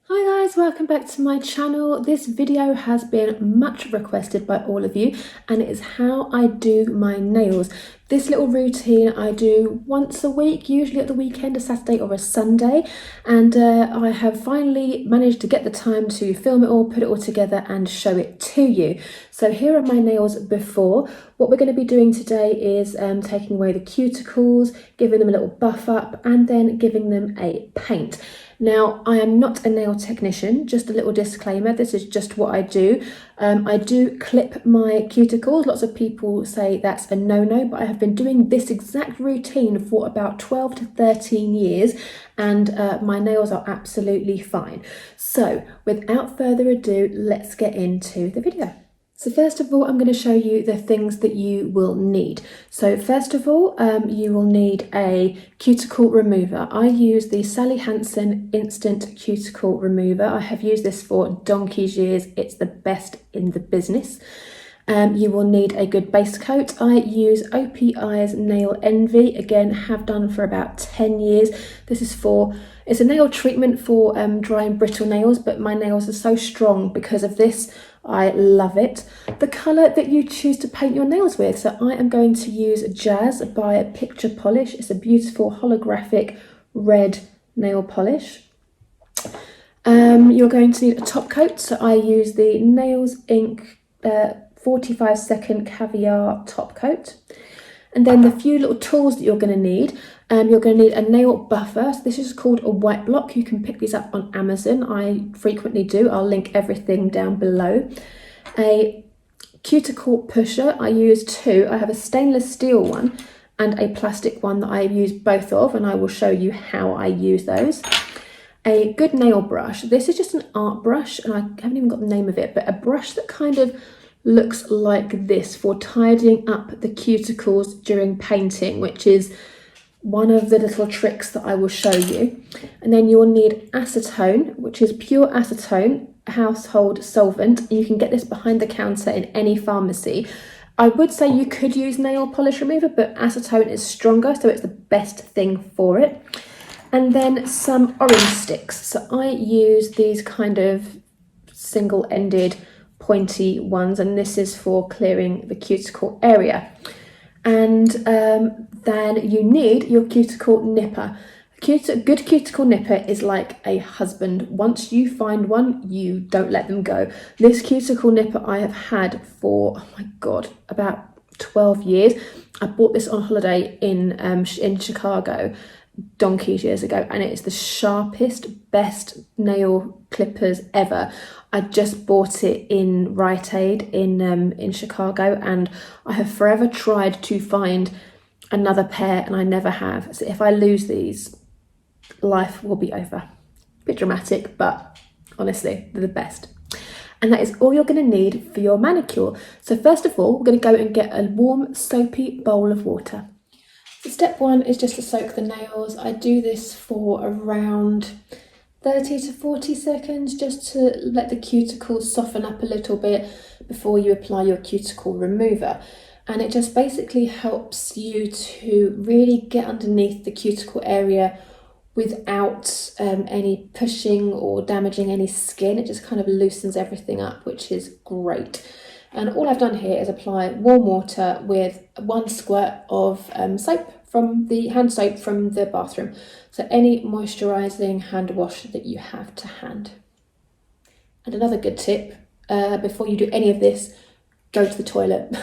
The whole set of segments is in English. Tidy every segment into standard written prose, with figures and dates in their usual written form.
Hi guys, welcome back to my channel. This video has been much requested by all of you and it is how I do my nails. This little routine I do once a week, usually at the weekend, a Saturday or a Sunday, and I have finally managed to get the time to film it all, put it all together and show it to you. So here are my nails before. What we're going to be doing today is taking away the cuticles, giving them a little buff up and then giving them a paint. Now, I am not a nail technician, just a little disclaimer, this is just what I do. I do clip my cuticles. Lots of people say that's a no-no, but I have been doing this exact routine for about 12 to 13 years and my nails are absolutely fine. So, without further ado, let's get into the video. So first of all, I'm going to show you the things that you will need. So first of all, you will need a cuticle remover. I use the Sally Hansen Instant Cuticle Remover. I have used this for donkey's years. It's the best in the business. You will need a good base coat. I use OPI's Nail Envy, again have done for about 10 years. It's a nail treatment for dry and brittle nails, but my nails are so strong because of this. I love it. The colour that you choose to paint your nails with. So I am going to use Jazz by Picture Polish. It's a beautiful holographic red nail polish. You're going to need a top coat. So I use the Nails Ink 45-second caviar top coat. And then the few little tools that you're going to need. You're going to need a nail buffer. So this is called a white block. You can pick these up on Amazon. I frequently do. I'll link everything down below. A cuticle pusher. I use two. I have a stainless steel one and a plastic one that I use both of, and I will show you how I use those. A good nail brush. This is just an art brush, and I haven't even got the name of it, but a brush that kind of looks like this for tidying up the cuticles during painting, which is one of the little tricks that I will show you. And then you'll need acetone, which is pure acetone, household solvent. You can get this behind the counter in any pharmacy. I would say you could use nail polish remover, but acetone is stronger, so it's the best thing for it. And then some orange sticks. So I use these kind of single-ended pointy ones, and this is for clearing the cuticle area. And then you need your cuticle nipper. A good cuticle nipper is like a husband. Once you find one, you don't let them go. This cuticle nipper I have had for, oh my God, about 12 years. I bought this on holiday in Chicago donkey's years ago, and it is the sharpest, best nail clippers ever. I just bought it in Rite Aid in Chicago, and I have forever tried to find another pair and I never have. So if I lose these, life will be over. A bit dramatic, but honestly, they're the best. And that is all you're going to need for your manicure. So first of all, we're going to go and get a warm, soapy bowl of water. So step one is just to soak the nails. I do this for around 30 to 40 seconds just to let the cuticles soften up a little bit before you apply your cuticle remover. And it just basically helps you to really get underneath the cuticle area without any pushing or damaging any skin. It just kind of loosens everything up, which is great. And all I've done here is apply warm water with 1 squirt of soap from the hand soap from the bathroom. So any moisturising hand wash that you have to hand. And another good tip, before you do any of this, go to the toilet.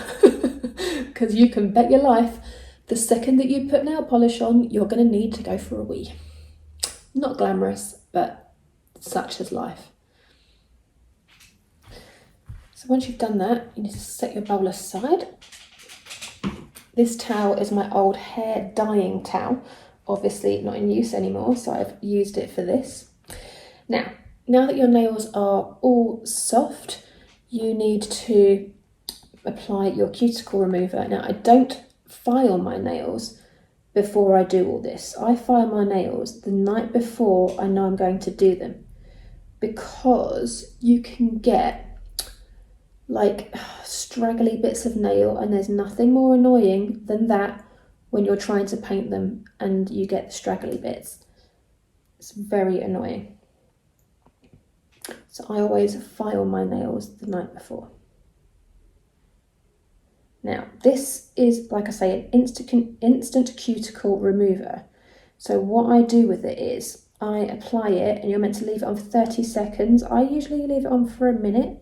Because you can bet your life, the second that you put nail polish on, you're going to need to go for a wee. Not glamorous, but such is life. So once you've done that, you need to set your bowl aside. This towel is my old hair dyeing towel, obviously not in use anymore, so I've used it for this. Now that your nails are all soft, you need to apply your cuticle remover. Now, I don't file my nails before I do all this. I file my nails the night before I know I'm going to do them, because you can get like straggly bits of nail, and there's nothing more annoying than that when you're trying to paint them and you get the straggly bits. It's very annoying. So I always file my nails the night before. Now, this is, like I say, an instant cuticle remover. So what I do with it is I apply it, and you're meant to leave it on for 30 seconds. I usually leave it on for a minute,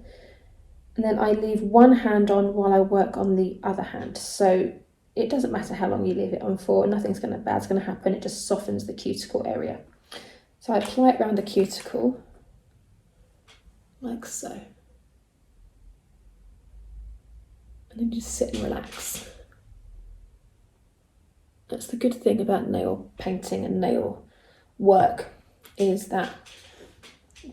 and then I leave one hand on while I work on the other hand. So it doesn't matter how long you leave it on for, nothing's bad's going to happen. It just softens the cuticle area. So I apply it around the cuticle, like so. And then just sit and relax. That's the good thing about nail painting and nail work, is that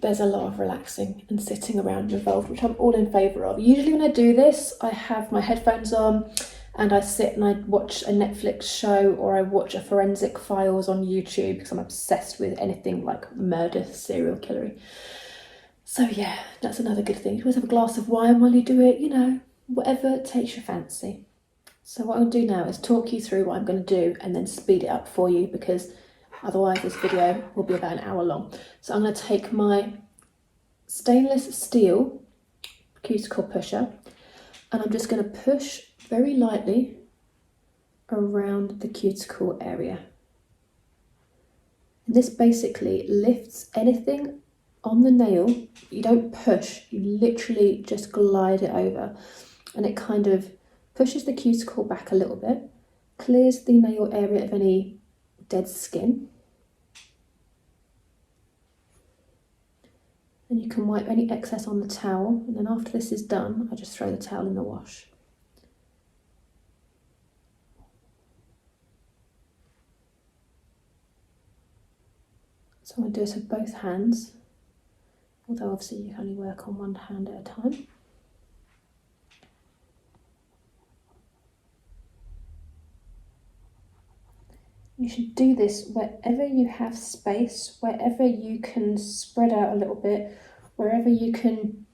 there's a lot of relaxing and sitting around involved, which I'm all in favour of. Usually when I do this, I have my headphones on and I sit and I watch a Netflix show, or I watch a forensic files on YouTube, because I'm obsessed with anything like murder, serial killery. So yeah, that's another good thing. You always have a glass of wine while you do it, you know, whatever takes your fancy. So what I'll do now is talk you through what I'm going to do and then speed it up for you, because otherwise this video will be about an hour long. So I'm going to take my stainless steel cuticle pusher, and I'm just going to push very lightly around the cuticle area. And this basically lifts anything on the nail. You don't push, you literally just glide it over, and it kind of pushes the cuticle back a little bit, clears the nail area of any dead skin, and you can wipe any excess on the towel. And then after this is done, I just throw the towel in the wash. So I'm going to do this with both hands, although obviously you can only work on one hand at a time. You should do this wherever you have space, wherever you can spread out a little bit, wherever you can.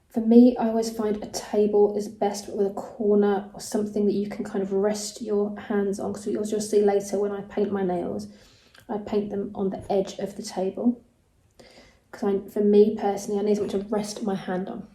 For me, I always find a table is best with a corner or something that you can kind of rest your hands on, because you'll see later when I paint my nails, I paint them on the edge of the table. Because for me personally, I need something to rest my hand on.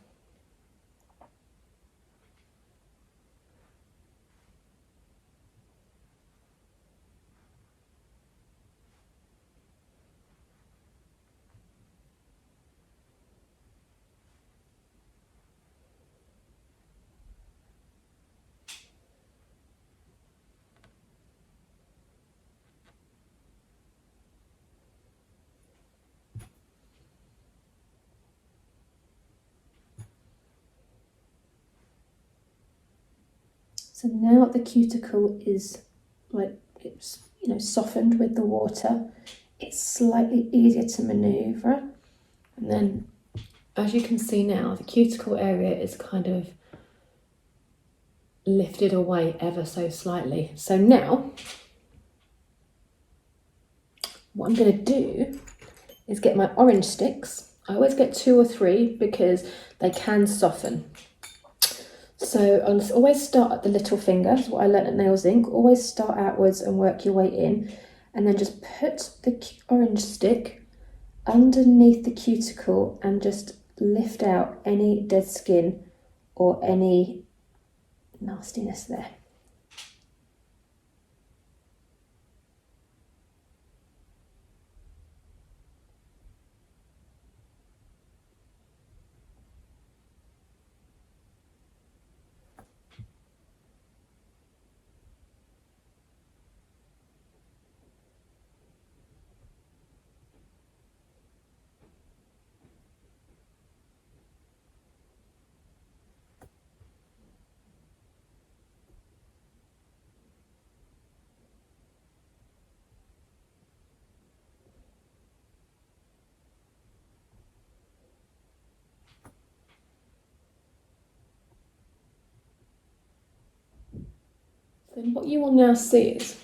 So now the cuticle is it's softened with the water, it's slightly easier to manoeuvre, and then as you can see now, the cuticle area is kind of lifted away ever so slightly. So now what I'm going to do is get my orange sticks. I always get 2 or 3 because they can soften. So I'll always start at the little finger. That's what I learnt at Nails Inc. Always start outwards and work your way in, and then just put the orange stick underneath the cuticle and just lift out any dead skin or any nastiness there. Then what you will now see is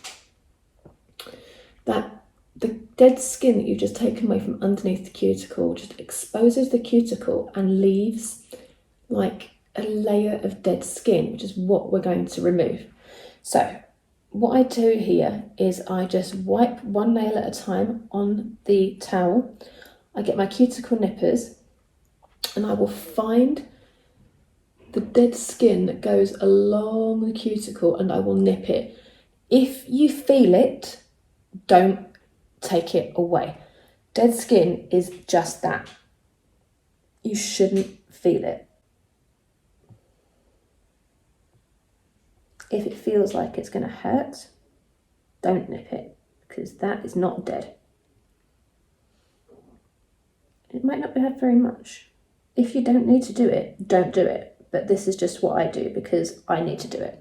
that the dead skin that you've just taken away from underneath the cuticle just exposes the cuticle and leaves like a layer of dead skin, which is what we're going to remove. So what I do here is I just wipe one nail at a time on the towel. I get my cuticle nippers and I will find the dead skin that goes along the cuticle and I will nip it. If you feel it, don't take it away. Dead skin is just that. You shouldn't feel it. If it feels like it's going to hurt, don't nip it, because that is not dead. It might not hurt very much. If you don't need to do it, don't do it. But this is just what I do because I need to do it.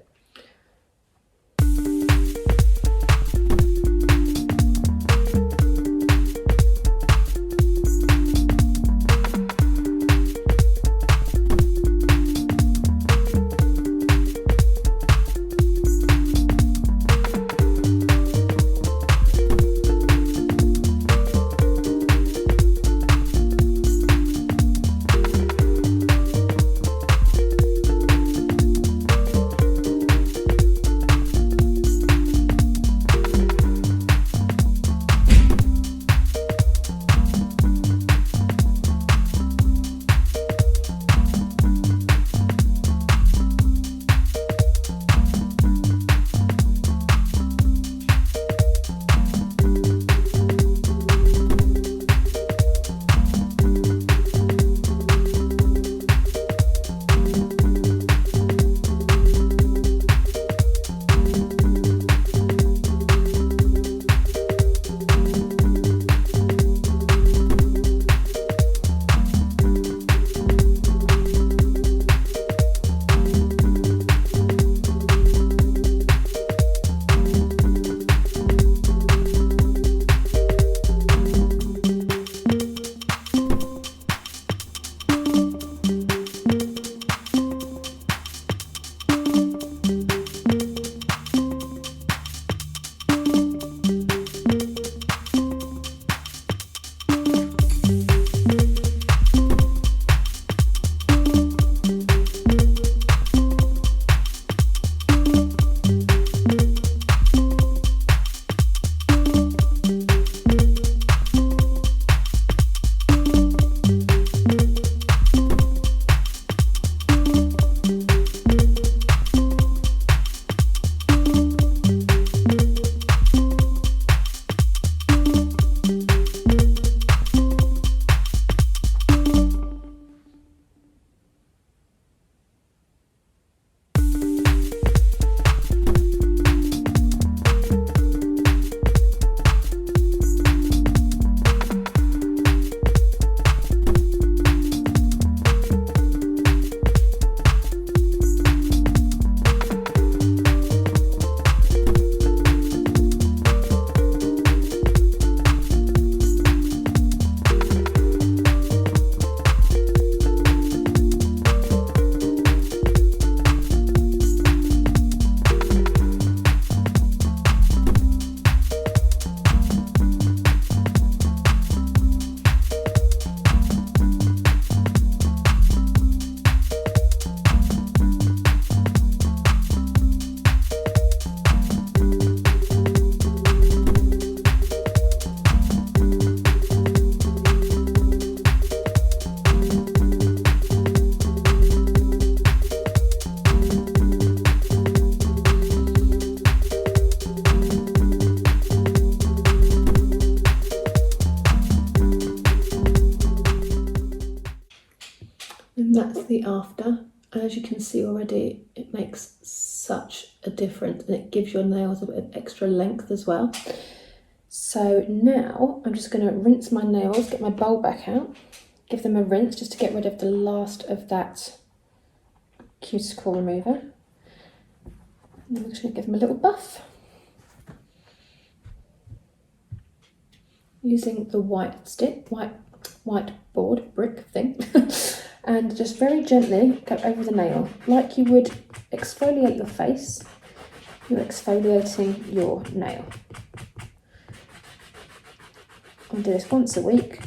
And that's the after. As you can see already, it makes such a difference, and it gives your nails a bit of extra length as well. So now I'm just going to rinse my nails, get my bowl back out, give them a rinse just to get rid of the last of that cuticle remover. And I'm just going to give them a little buff using the whiteboard brick thing. And just very gently go over the nail, like you would exfoliate your face. You're exfoliating your nail. I'll do this once a week.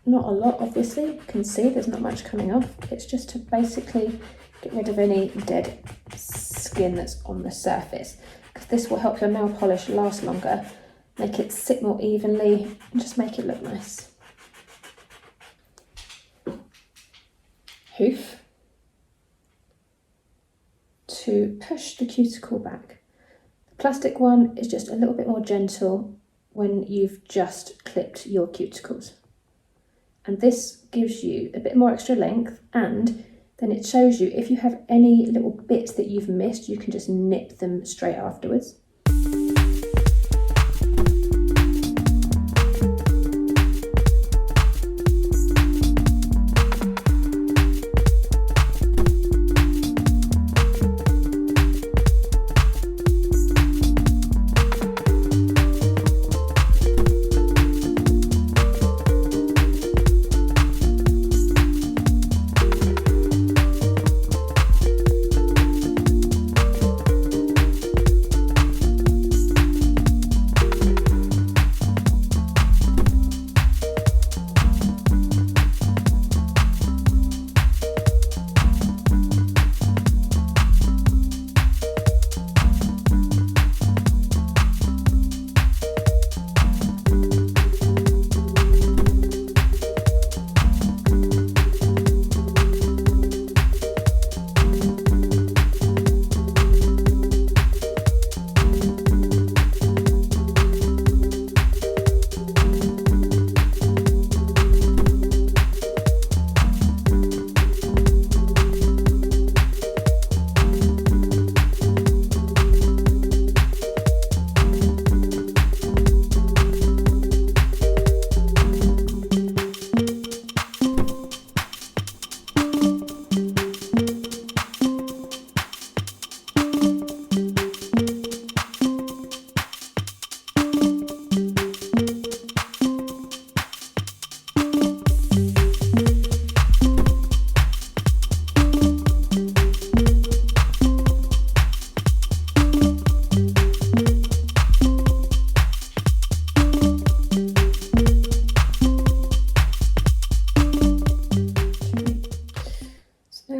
Not a lot, obviously. You can see there's not much coming off. It's just to basically get rid of any dead skin that's on the surface, because this will help your nail polish last longer, make it sit more evenly, and just make it look nice. hoof to push the cuticle back. The plastic one is just a little bit more gentle when you've just clipped your cuticles. And this gives you a bit more extra length, and then it shows you if you have any little bits that you've missed, you can just nip them straight afterwards.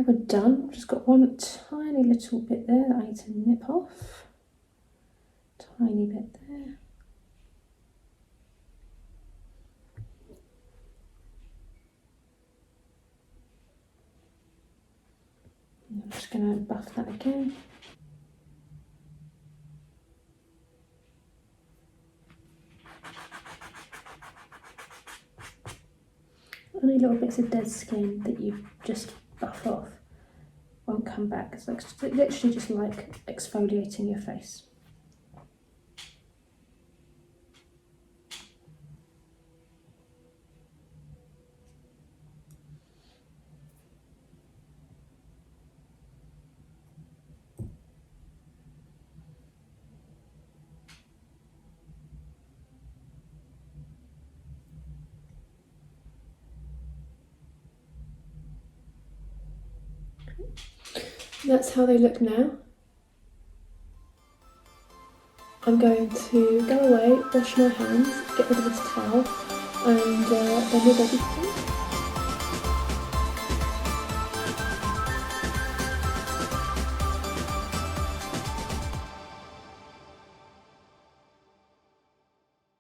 We're done. I've just got one tiny little bit there that I need to nip off. Tiny bit there. And I'm just going to buff that again. Any little bits of dead skin that you just buff off won't come back. It's like literally just like exfoliating your face. That's how they look now. I'm going to go away, wash my hands, get rid of this towel, and then we're ready to